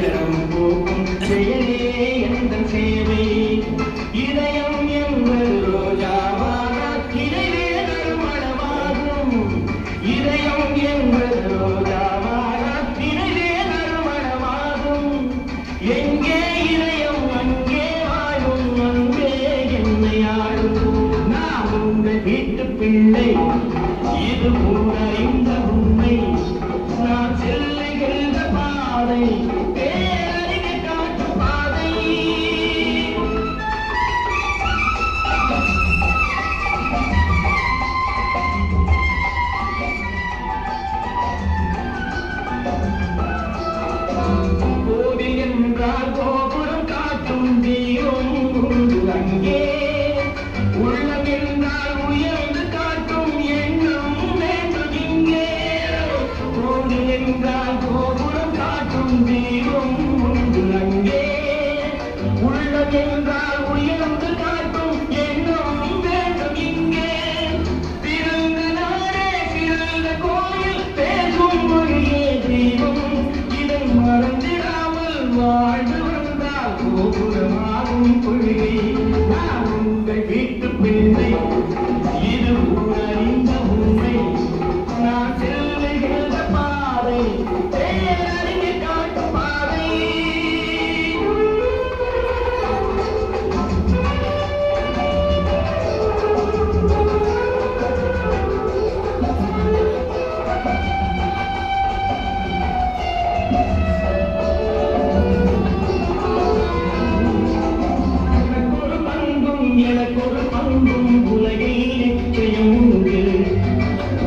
துயரம் போக்கும் செயலே எந்த சேவை இதயம் என்பது ரோஜாவான இடையே நறுமணமாகும் இதயம் என்பது ரோஜாவான இடையே நறுமணமாகும் எங்கே இதயம் அங்கே வாழும் அன்பே என்னை ஆடும் நான் உங்கள் வீட்டு பிள்ளை இது உணர்ந்த உண்மை நான் செல்லுகின்ற பாதை பேரறிவை காட்டும் பாதை கோவில் என்றால் கோபுரம் காட்டும் தீபம் உண்டு அங்கே உள்ளம் என்றால் உயர்ந்து காட்டும் எண்ணம் வேண்டும் இங்கே கோவில் என்றால் கோபுரம் காட்டும் தீபம் உண்டு அங்கே உள்ளம் என்றால் உயர்ந்து காட்டும் எண்ணம் வேண்டும் இங்கே பிறந்த நாடே பிறந்த கோயில் பேசும் மொழியே தெய்வம் இதை மறந்திடாமல் வாழ்ந்து வந்தால் கோபுரமாகும் கொள்கை நான் உங்கள் வீட்டு பிள்ளை இது உணர்ந்த உண்மை நான் செல்லுகின்ற பாதை பேரறிவை காட்டும் பாதை எனக்கொரு பங்கும் உலகில் நிச்சயம் உண்டு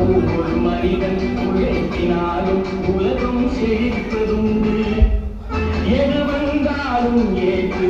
ஒவ்வொரு மனிதன் உழைப்பினாலும் உலகம் செழிப்பதுண்டு எது வந்தாலும் ஏற்று